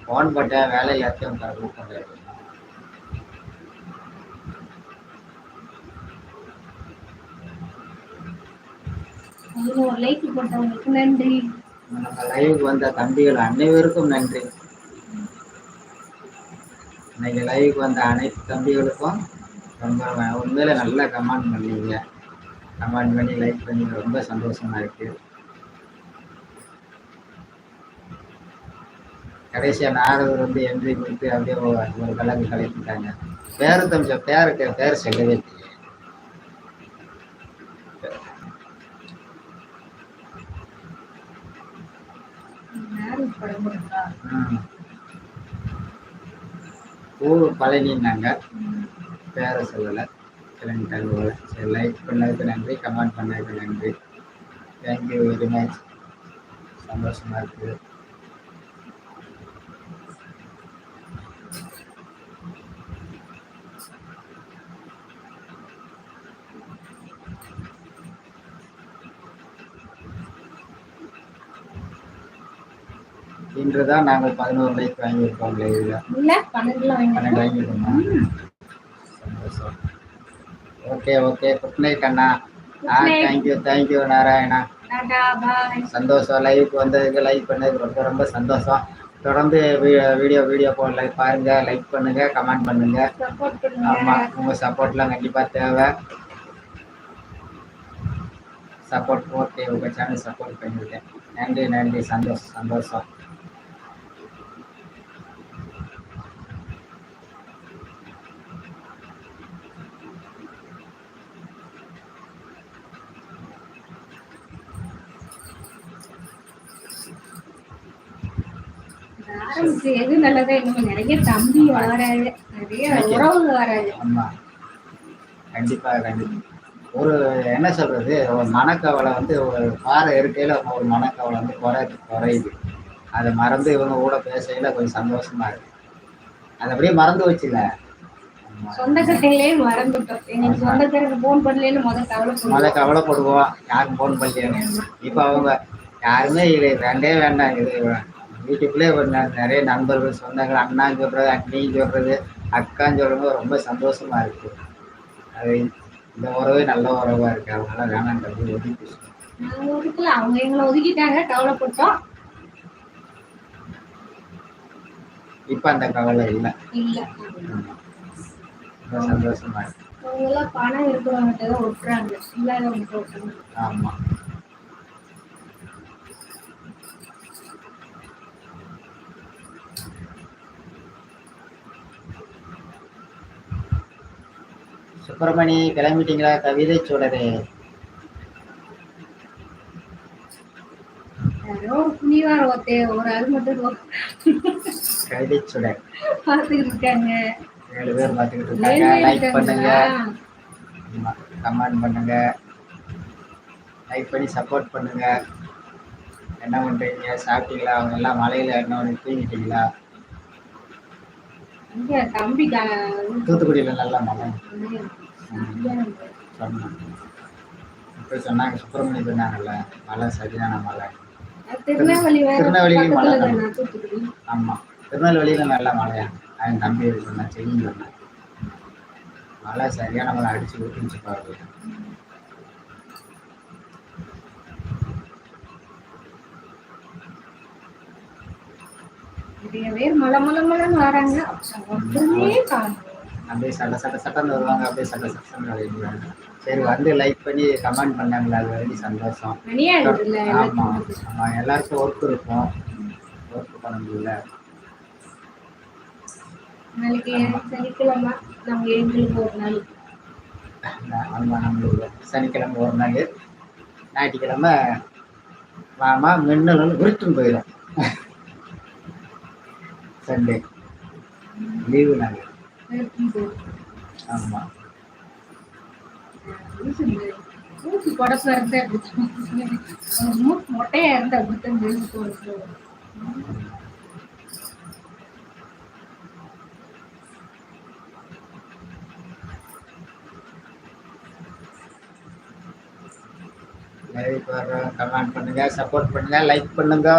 Phone போட்டேன் வேலையில் இருக்கேன் கூப்பிட்டு. லைக் போட்டவங்களுக்கு நன்றி. நம்ம லைவுக்கு வந்த தம்பிகள் அனைவருக்கும் நன்றி. இன்னைக்கு லைவுக்கு வந்த அனைத்து தம்பிகளுக்கும் ரொம்ப உண்மையில நல்லா கமெண்ட் பண்ணீங்க. கமெண்ட் பண்ணி லைக் பண்ணி ரொம்ப சந்தோஷமா இருக்கு. கடைசியா நாரதர் வந்து என்ட்ரி கொடுத்து அப்படியே ஒரு கலந்து கலக்கிட்டாங்க. பேர் சொல்லவே இல்லையே. ஊர் பழனின்னாங்க, பேரை சொல்லலை, கிளம்பிட்டாங்க போல. சரி, லைக் பண்ணதுக்கு நன்றி, கமெண்ட் பண்ணதுக்கு நன்றி. Thank you very much. சந்தோஷமா இருக்குது. இன்றுதான் நாங்கள் 11 லைக் வாங்கியிருக்கோம். லைவ்ல 12 வாங்கியிருக்கோமா? சந்தோஷம். ஓகே குட் நைட் அண்ணா. தேங்க்யூ நாராயணா. சந்தோஷம். லைவுக்கு வந்ததுக்கு லைக் பண்ணதுக்கு ரொம்ப சந்தோஷம். தொடர்ந்து வீடியோ போடல பாருங்க, லைக் பண்ணுங்க, கமெண்ட் பண்ணுங்க. ஆமா, உங்க சப்போர்ட்லாம் கண்டிப்பா தேவை. சப்போர்ட் ஓகே, உங்க சேனல் சப்போர்ட் பண்ணிருக்கேன். நன்றி. சந்தோஷம். எது நல்லதா நிறைய தம்பி வராது, நிறைய உறவு வராது. ஆமா, கண்டிப்பா. ஒரு என்ன சொல்றது, ஒரு மனக்கவலை வந்து ஒரு பாறை இருக்கையில ஒரு மனக்கவலை வந்து குறையுது. அதை மறந்து இவங்க கூட பேசையில கொஞ்சம் சந்தோஷமா இருக்கு. அது அப்படியே மறந்து வச்சுல, சொந்தக்காரங்களே மறந்துட்டோம். எங்களுக்கு சொந்தக்காரங்க போன் பண்ணலன்னு முதல்ல கவலைப்படுவோம், யாரும் போன் பண்ணலையான்னு. இப்போ அவங்க யாருமே இது வேண்டாம். இது வீட்டுக்குள்ளே ஒரு நிறைய நண்பர்கள், சொந்தங்கள், அண்ணான்னு சொல்றது, அண்ணின்னு சொல்றது, அக்கான்னு சொல்றது ரொம்ப சந்தோஷமா இருக்கு. அது இந்த உறவே நல்ல உறவா இருக்கு. அவங்களாம் வேணான்றது ஒதுக்கல, அவங்க எங்களை ஒதுக்கிட்டாங்க, கவலைப்பட்டோம். இப்ப அந்த கவலை இல்லை. சந்தோஷமா இருக்கு. அவங்கெல்லாம் பணம் இருக்கிறவங்க தான் ஒட்டுறாங்க, இல்லாதவங்க ஒட்டுறாங்க. ஆமா, சுப்பிரமணி கிளம்பிட்டீங்களா? கவிதை சுடரே ஒரு ஆள் மட்டும் கவிதை சுடர் பார்த்துக்கிட்டு இருக்காங்க. 7 பேர் பார்த்துக்கிட்டு இருக்காங்க. லைக் பண்ணுங்க, கமெண்ட் பண்ணுங்க, லைக் பண்ணி சப்போர்ட் பண்ணுங்க. என்ன பண்றீங்க? சாப்பிட்டீங்களா? அவங்க எல்லாம் மலையில என்ன தூங்கிட்டீங்களா? தம்பி தூத்துக்குடியில நல்ல மழை சொன்னாங்க. சுப்பிரமணி சொன்னாங்கல்ல, மழை சரியான மழை. திருநெல்வேலியிலும் மழை. ஆமா, திருநெல்வேலியில நல்ல மழையா. அவன் தம்பி சொன்னா, செய்யும் சொன்னேன். மழை சரியான மழை அடிச்சு விட்டுச்சு பாருங்க. வராங்க, அப்படியே சட்டன்னு வருவாங்க, அப்படியே சட்டன்னு வருவாங்க. சரி, வந்து லைக் பண்ணி கமெண்ட் பண்ணாங்களா, அது வரைக்கும் சந்தோஷம். ஆமா, எல்லாருக்கும் ஒர்க் இருக்கும், ஒர்க் பண்ண முடியல. சனிக்கிழமை நம்மளுக்கு ஒரு நாள், சனிக்கிழமை ஒரு நாள், ஞாயிற்றுக்கிழமை வாமா மின்னல் விருட்டுன்னு போயிடும். சண்டே லீவு நாங்கள். ஆமா, மொட்டையா இருந்தா அப்படித்தான். கமெண்ட் பண்ணுங்க, சப்போர்ட் பண்ணுங்க, லைக் பண்ணுங்க.